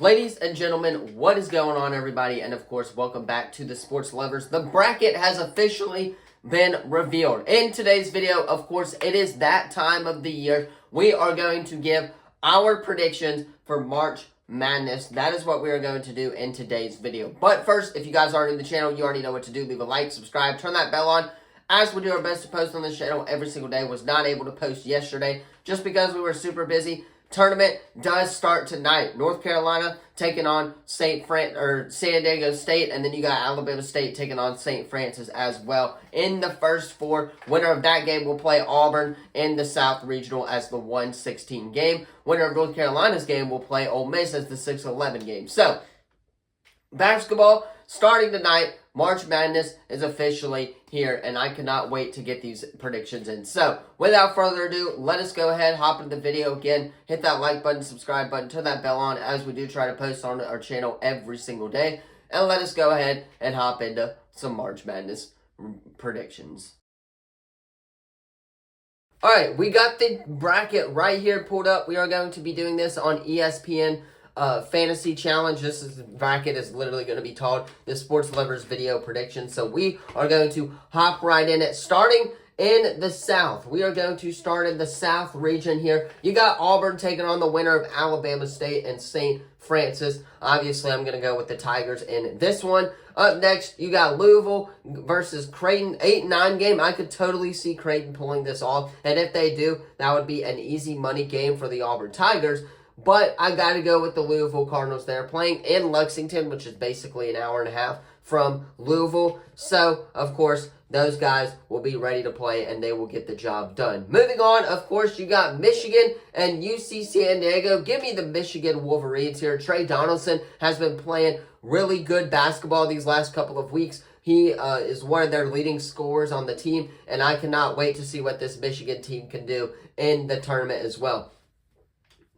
Ladies and gentlemen, what is going on, everybody? And of course, welcome back to the Sports Lovers. The bracket has officially been revealed. In today's video, of course, it is that time of the year. We are going to give our predictions for March Madness. That is what we are going to do in today's video. But first, if you guys aren't in the channel, you already know what to do. Leave a like, subscribe, turn that bell on, as we do our best to post on this channel every single day. Was not able to post yesterday just because we were super busy. Tournament does start tonight. North Carolina taking on San Diego State, and then you got Alabama State taking on St. Francis as well. In the first four, winner of that game will play Auburn in the South Regional as the 1-16 game. Winner of North Carolina's game will play Ole Miss as the 6-11 game. So, basketball starting tonight. March Madness is officially here, and I cannot wait to get these predictions in. So, without further ado, let us go ahead, hop into the video again, hit that like button, subscribe button, turn that bell on, as we do try to post on our channel every single day, and let us go ahead and hop into some March Madness predictions. Alright, we got the bracket right here pulled up. We are going to be doing this on ESPN Fantasy Challenge. This bracket is literally going to be called the Sports Lovers Video Prediction. So we are going to hop right in it. Starting in the South, we are going to start in the South region here. You got Auburn taking on the winner of Alabama State and St. Francis. Obviously, I'm going to go with the Tigers in this one. Up next, you got Louisville versus Creighton. 8-9 game. I could totally see Creighton pulling this off. And if they do, that would be an easy money game for the Auburn Tigers. But I got to go with the Louisville Cardinals. They're playing in Lexington, which is basically an hour and a half from Louisville. So, of course, those guys will be ready to play, and they will get the job done. Moving on, of course, you got Michigan and UC San Diego. Give me the Michigan Wolverines here. Trey Donaldson has been playing really good basketball these last couple of weeks. He is one of their leading scorers on the team, and I cannot wait to see what this Michigan team can do in the tournament as well.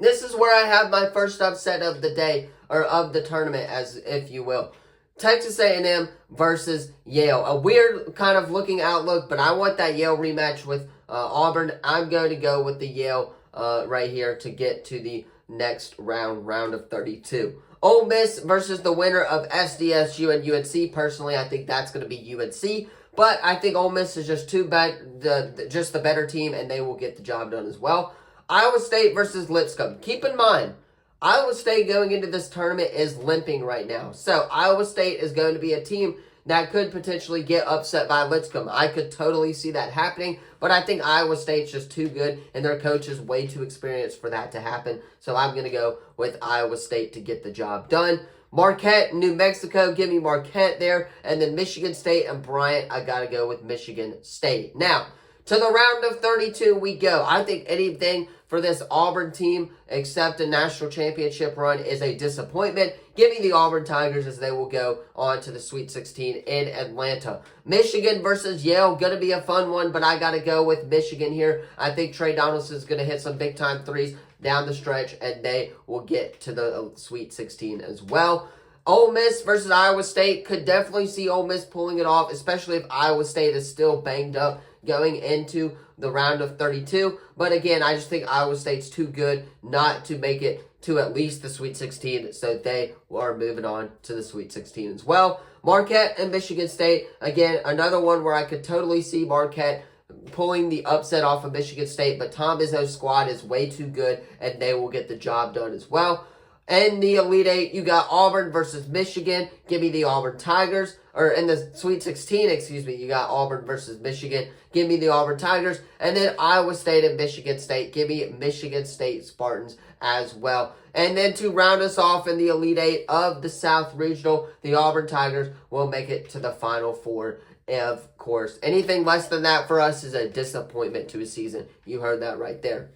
This is where I have my first upset of the day, or of the tournament, as if you will. Texas A&M versus Yale. A weird kind of looking outlook, but I want that Yale rematch with Auburn. I'm going to go with the Yale right here to get to the next round of 32. Ole Miss versus the winner of SDSU and UNC. Personally, I think that's going to be UNC. But I think Ole Miss is just just the better team, and they will get the job done as well. Iowa State versus Lipscomb. Keep in mind, Iowa State going into this tournament is limping right now. So, Iowa State is going to be a team that could potentially get upset by Lipscomb. I could totally see that happening, but I think Iowa State's just too good, and their coach is way too experienced for that to happen. So, I'm going to go with Iowa State to get the job done. Marquette, New Mexico, give me Marquette there. And then Michigan State and Bryant, I got to go with Michigan State. Now, to the round of 32 we go. I think anything for this Auburn team except a national championship run is a disappointment. Give me the Auburn Tigers as they will go on to the Sweet 16 in Atlanta. Michigan versus Yale, going to be a fun one, but I got to go with Michigan here. I think Trey Donaldson is going to hit some big-time threes down the stretch, and they will get to the Sweet 16 as well. Ole Miss versus Iowa State, could definitely see Ole Miss pulling it off, especially if Iowa State is still banged up going into the round of 32. But again, I just think Iowa State's too good not to make it to at least the Sweet 16, so they are moving on to the Sweet 16 as well. Marquette and Michigan State, again, another one where I could totally see Marquette pulling the upset off of Michigan State, but Tom Izzo's squad is way too good, and they will get the job done as well. And the Elite Eight, you got Auburn versus Michigan. Give me the Auburn Tigers. Or in the Sweet 16, you got Auburn versus Michigan. Give me the Auburn Tigers. And then Iowa State and Michigan State. Give me Michigan State Spartans as well. And then to round us off in the Elite Eight of the South Regional, the Auburn Tigers will make it to the Final Four. Of course, anything less than that for us is a disappointment to a season. You heard that right there.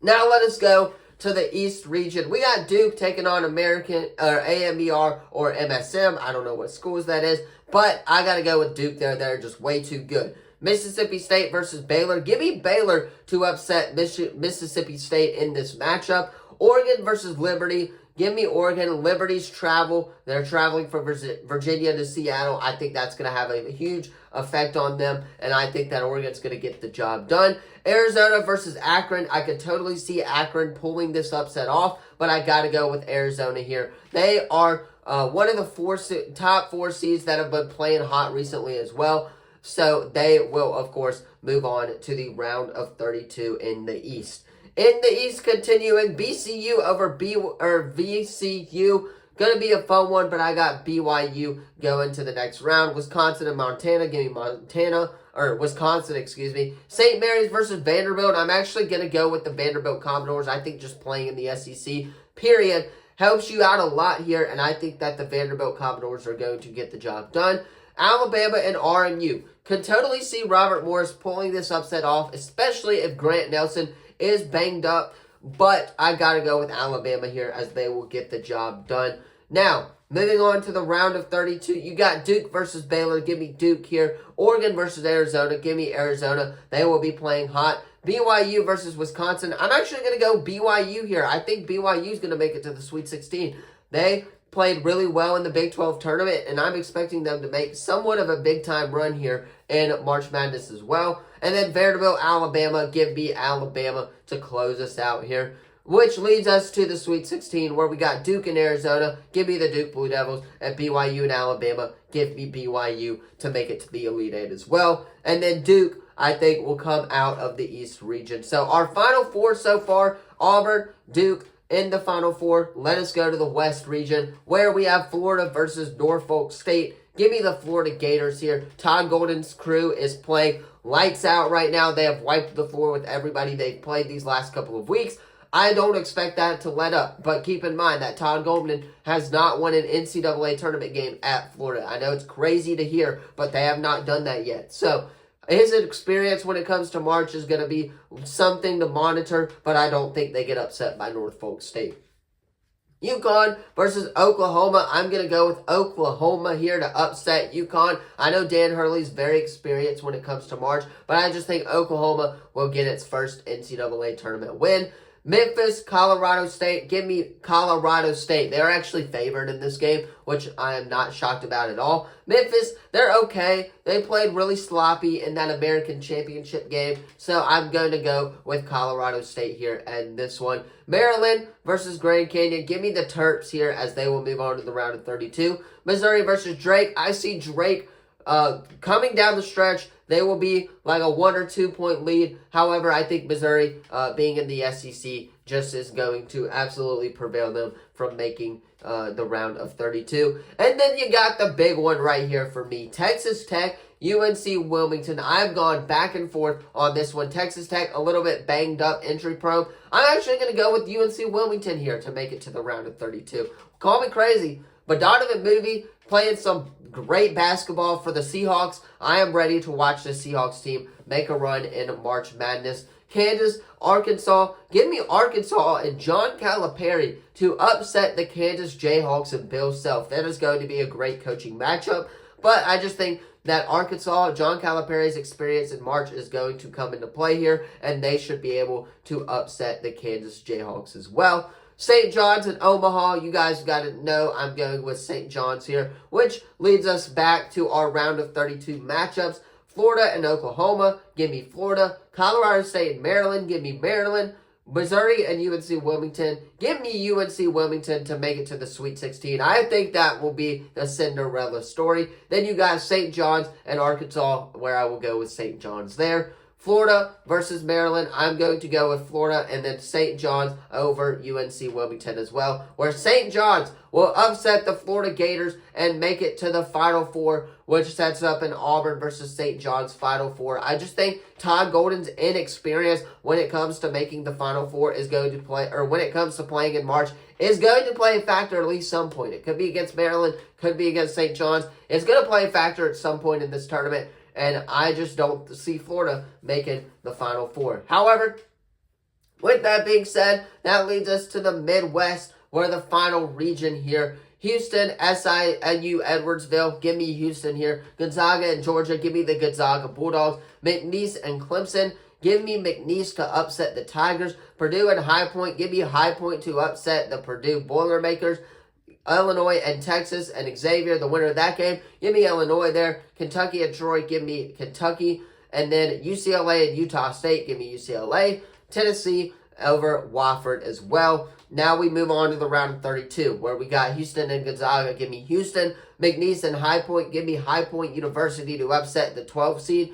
Now let us go to the East region. We got Duke taking on American or AMER or MSM. I don't know what schools that is, but I got to go with Duke there. They're just way too good. Mississippi State versus Baylor. Give me Baylor to upset Mississippi State in this matchup. Oregon versus Liberty. Give me Oregon. Liberty's travel. They're traveling from Virginia to Seattle. I think that's going to have a huge effect on them, and I think that Oregon's going to get the job done. Arizona versus Akron. I could totally see Akron pulling this upset off, but I got to go with Arizona here. They are one of the top 4 seeds that have been playing hot recently as well. So they will, of course, move on to the round of 32 in the East. In the East, continuing, BCU over VCU. Going to be a fun one, but I got BYU going to the next round. Wisconsin and Montana. Give me Wisconsin, excuse me. St. Mary's versus Vanderbilt. I'm actually going to go with the Vanderbilt Commodores. I think just playing in the SEC, period, helps you out a lot here, and I think that the Vanderbilt Commodores are going to get the job done. Alabama and RMU. Could totally see Robert Morris pulling this upset off, especially if Grant Nelson is banged up, but I got to go with Alabama here as they will get the job done. Now, moving on to the round of 32, you got Duke versus Baylor. Give me Duke here. Oregon versus Arizona. Give me Arizona. They will be playing hot. BYU versus Wisconsin. I'm actually going to go BYU here. I think BYU is going to make it to the Sweet 16. They played really well in the Big 12 tournament, and I'm expecting them to make somewhat of a big-time run here in March Madness as well. And then Vanderbilt, Alabama. Give me Alabama to close us out here, which leads us to the Sweet 16, where we got Duke and Arizona. Give me the Duke Blue Devils. And BYU and Alabama. Give me BYU to make it to the Elite Eight as well. And then Duke, I think, will come out of the East region. So our Final Four so far, Auburn, Duke, in the Final Four. Let us go to the West region, where we have Florida versus Norfolk State. Give me the Florida Gators here. Todd Golden's crew is playing lights out right now. They have wiped the floor with everybody they've played these last couple of weeks. I don't expect that to let up, but keep in mind that Todd Golden has not won an NCAA tournament game at Florida. I know it's crazy to hear, but they have not done that yet. So his experience when it comes to March is going to be something to monitor, but I don't think they get upset by Norfolk State. UConn versus Oklahoma. I'm going to go with Oklahoma here to upset UConn. I know Dan Hurley's very experienced when it comes to March, but I just think Oklahoma will get its first NCAA tournament win. Memphis, Colorado State. Give me Colorado State. They're actually favored in this game, which I am not shocked about at all. Memphis, they're okay. They played really sloppy in that American Championship game, so I'm going to go with Colorado State here and this one. Maryland versus Grand Canyon. Give me the Terps here as they will move on to the round of 32. Missouri versus Drake. I see Drake coming down the stretch. They will be like a 1 or 2 point lead. However, I think Missouri, being in the SEC, just is going to absolutely prevail them from making the round of 32. And then you got the big one right here for me. Texas Tech, UNC Wilmington. I've gone back and forth on this one. Texas Tech, a little bit banged up, injury prone. I'm actually going to go with UNC Wilmington here to make it to the round of 32. Call me crazy, but Donovan Moody playing some great basketball for the Seahawks. I am ready to watch the Seahawks team make a run in March Madness. Kansas, Arkansas. Give me Arkansas and John Calipari to upset the Kansas Jayhawks and Bill Self. That is going to be a great coaching matchup. But I just think that Arkansas, John Calipari's experience in March is going to come into play here, and they should be able to upset the Kansas Jayhawks as well. St. John's and Omaha, you guys got to know I'm going with St. John's here, which leads us back to our round of 32 matchups. Florida and Oklahoma, give me Florida. Colorado State and Maryland, give me Maryland. Missouri and UNC Wilmington, give me UNC Wilmington to make it to the Sweet 16. I think that will be the Cinderella story. Then you got St. John's and Arkansas, where I will go with St. John's there. Florida versus Maryland, I'm going to go with Florida, and then St. John's over UNC Wilmington as well, where St. John's will upset the Florida Gators and make it to the Final Four, which sets up an Auburn versus St. John's Final Four. I just think Todd Golden's inexperience when it comes to making the Final Four is going to play, or when it comes to playing in March, is going to play a factor at least some point. It could be against Maryland, could be against St. John's. It's going to play a factor at some point in this tournament. And I just don't see Florida making the Final Four. However, with that being said, that leads us to the Midwest, where the final region here. Houston, SIU, Edwardsville. Give me Houston here. Gonzaga and Georgia. Give me the Gonzaga Bulldogs. McNeese and Clemson. give me McNeese to upset the Tigers. Purdue and High Point, give me High Point to upset the Purdue Boilermakers. Illinois and Texas and Xavier, the winner of that game, give me Illinois there. Kentucky and Troy, give me Kentucky. And then UCLA and Utah State, give me UCLA. Tennessee over Wofford as well. Now we move on to the round of 32, where we got Houston and Gonzaga, give me Houston. McNeese and High Point, give me High Point University to upset the 12 seed.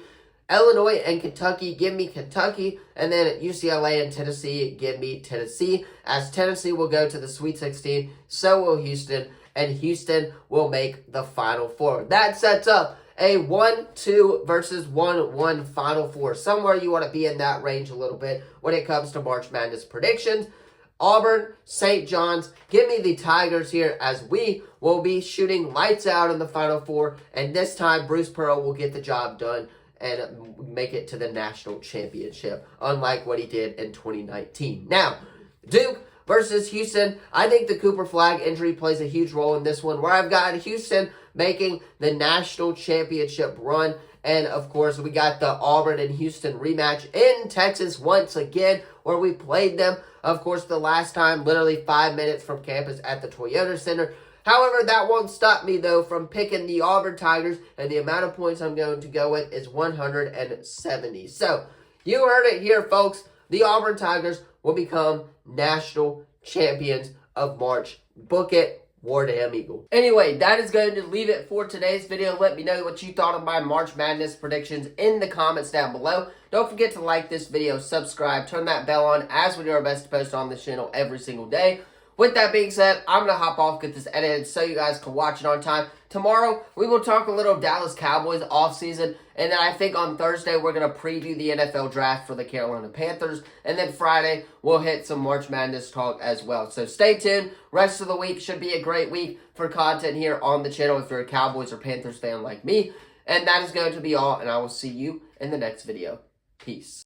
Illinois and Kentucky, give me Kentucky. And then UCLA and Tennessee, give me Tennessee. As Tennessee will go to the Sweet 16, so will Houston. And Houston will make the Final Four. That sets up a 1-2 versus 1-1 Final Four. Somewhere you want to be in that range a little bit when it comes to March Madness predictions. Auburn, St. John's, give me the Tigers here as we will be shooting lights out in the Final Four. And this time, Bruce Pearl will get the job done and make it to the national championship, unlike what he did in 2019. Now, Duke versus Houston. I think the Cooper Flag injury plays a huge role in this one, where I've got Houston making the national championship run. And, of course, we got the Auburn and Houston rematch in Texas once again, where we played them, of course, the last time, literally 5 minutes from campus at the Toyota Center. However, that won't stop me, though, from picking the Auburn Tigers, and the amount of points I'm going to go with is 170. So, you heard it here, folks. The Auburn Tigers will become national champions of March. Book it. War Damn Eagle. Anyway, that is going to leave it for today's video. Let me know what you thought of my March Madness predictions in the comments down below. Don't forget to like this video, subscribe, turn that bell on, as we do our best to post on this channel every single day. With that being said, I'm going to hop off, get this edited so you guys can watch it on time. Tomorrow, we will talk a little Dallas Cowboys offseason. And then I think on Thursday, we're going to preview the NFL draft for the Carolina Panthers. And then Friday, we'll hit some March Madness talk as well. So stay tuned. Rest of the week should be a great week for content here on the channel if you're a Cowboys or Panthers fan like me. And that is going to be all. And I will see you in the next video. Peace.